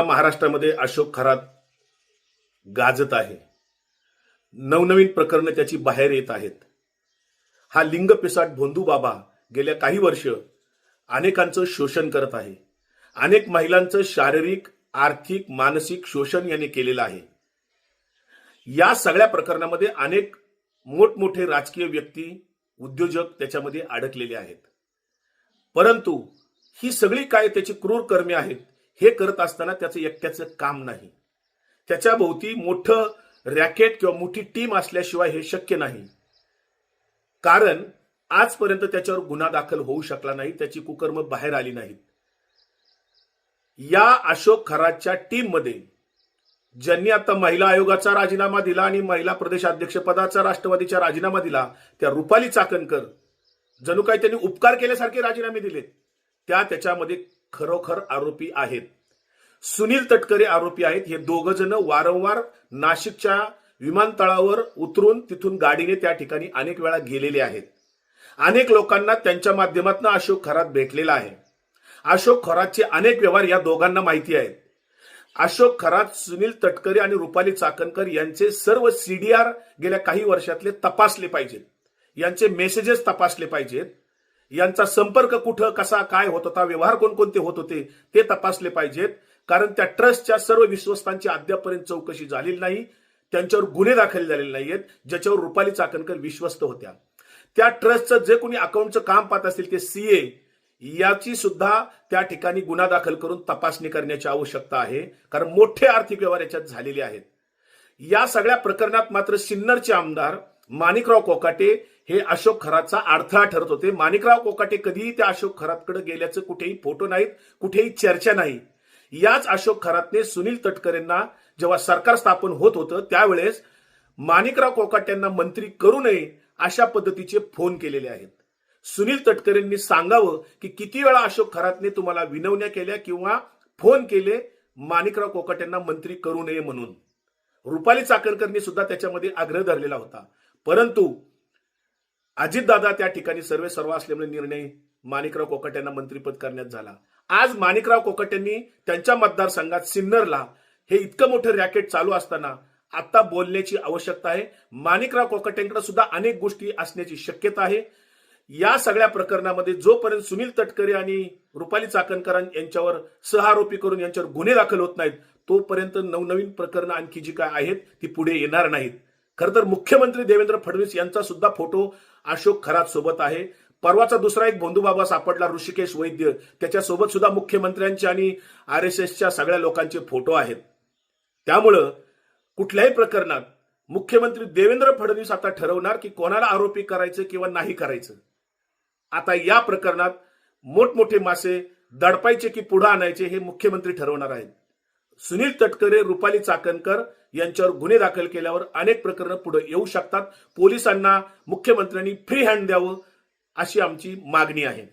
महाराष्ट्रामध्ये अशोक खरात गाजत आहे. नवनवीन प्रकरणं त्याची बाहेर येत आहेत. हा लिंग पिसाट भोंदू बाबा गेल्या काही वर्ष अनेकांचं शोषण करत आहे. अनेक महिलांचं शारीरिक, आर्थिक, मानसिक शोषण याने केलेलं आहे. या सगळ्या प्रकरणामध्ये अनेक मोठमोठे राजकीय व्यक्ती, उद्योजक त्याच्यामध्ये अडकलेले आहेत. परंतु ही सगळी काय त्याची क्रूर कर्मे आहेत हे करत असताना त्याचं एकट्याचं काम नाही. त्याच्या भोवती मोठं रॅकेट किंवा मोठी टीम असल्याशिवाय हे शक्य नाही. कारण आजपर्यंत त्याच्यावर गुन्हा दाखल होऊ शकला नाही, त्याची कुकर्म बाहेर आली नाहीत. या अशोक खरातच्या टीम मध्ये ज्यांनी आता महिला आयोगाचा राजीनामा दिला आणि महिला प्रदेशाध्यक्षपदाचा राष्ट्रवादीचा राजीनामा दिला, त्या रुपाली चाकणकर जणू काही त्यांनी उपकार केल्यासारखे राजीनामे दिले, त्याच्यामध्ये खरोखर आरोपी आहेत. सुनील तटकरे आरोपी आहेत. हे दोघ जण वारंवार नाशिकच्या विमानतळावर उतरून तिथून गाडीने त्या ठिकाणी अनेक वेळा गेलेले आहेत. अनेक लोकांना त्यांच्या माध्यमातून अशोक खरात भेटलेला आहे. अशोक खरातचे अनेक व्यवहार या दोघांना माहिती आहेत. अशोक खरात, सुनील तटकरे आणि रुपाली चाकणकर यांचे सर्व सीडीआर गेल्या काही वर्षातले तपासले पाहिजेत. यांचे मेसेजेस तपासले पाहिजेत. यांचा संपर्क कुठं, कसा, काय होत होता, व्यवहार कोणकोणते होत होते ते तपासले पाहिजेत. कारण त्या ट्रस्टच्या सर्व विश्वस्तांची अद्यापर्यंत चौकशी झालेली नाही. त्यांच्यावर गुन्हे दाखल झालेले नाहीयेत ज्याच्यावर रुपाली चाकणकर विश्वस्त होत्या. त्या ट्रस्टचं जे कोणी अकाउंटचं काम पाहत असतील ते सीए, याची सुद्धा त्या ठिकाणी गुन्हा दाखल करून तपासणी करण्याची आवश्यकता आहे. कारण मोठे आर्थिक व्यवहार याच्यात झालेले आहेत. या सगळ्या प्रकरणात मात्र सिन्नरचे आमदार माणिकराव कोकाटे हे अशोक खरातचा अडथळा ठरत होते. माणिकराव कोकाटे कधीही त्या अशोक खरातकडे गेल्याचं कुठेही फोटो नाहीत, कुठेही चर्चा नाही. याच अशोक खरातने सुनील तटकरेंना जेव्हा सरकार स्थापन होत होतं त्यावेळेस माणिकराव कोकाटेंना मंत्री करू नये अशा पद्धतीचे फोन केलेले आहेत. सुनील तटकरेंनी सांगावं की किती वेळा अशोक खरातने तुम्हाला विनवण्या केल्या किंवा फोन केले माणिकराव कोकाटेंना मंत्री करू नये म्हणून. रुपाली चाकणकरनी सुद्धा त्याच्यामध्ये आग्रह धरलेला होता. परंतु अजितदादा त्या ठिकाणी सर्व असल्यामुळे निर्णय माणिकराव कोकाटेंना मंत्रीपद करण्यात झाला. आज माणिकराव कोकाटेंनी त्यांच्या मतदारसंघात सिन्नरला हे इतकं मोठं रॅकेट चालू असताना आता बोलण्याची आवश्यकता आहे. माणिकराव कोकाटेंकडे सुद्धा अनेक गोष्टी असण्याची शक्यता आहे. या सगळ्या प्रकरणामध्ये जोपर्यंत सुनील तटकरे आणि रुपाली चाकणकर यांच्यावर सहआरोपी करून यांच्यावर गुन्हे दाखल होत नाहीत तोपर्यंत नवनवीन प्रकरणं आणखी जी काय आहेत ती पुढे येणार नाहीत. खरं तर मुख्यमंत्री देवेंद्र फडणवीस यांचा सुद्धा फोटो अशोक खरात सोबत आहे. परवाचा दुसरा एक भोंदू बाबा सापडला, ऋषिकेश वैद्य, त्याच्यासोबत सुद्धा मुख्यमंत्र्यांचे आणि आरएसएसच्या सगळ्या लोकांचे फोटो आहेत. त्यामुळं कुठल्याही प्रकरणात मुख्यमंत्री देवेंद्र फडणवीस आता ठरवणार की कोणाला आरोपी करायचं किंवा नाही करायचं. आता या प्रकरणात मोठमोठे मासे दडपायचे की पुढे आणायचे हे मुख्यमंत्री ठरवणार आहेत. सुनील तटकरे, रुपाली चाकणकर यांच्यावर गुन्हे दाखल केल्यावर अनेक प्रकरणं पुढे येऊ शकतात. पोलिसांना मुख्यमंत्र्यांनी फ्री हँड द्यावं अशी आमची मागणी आहे.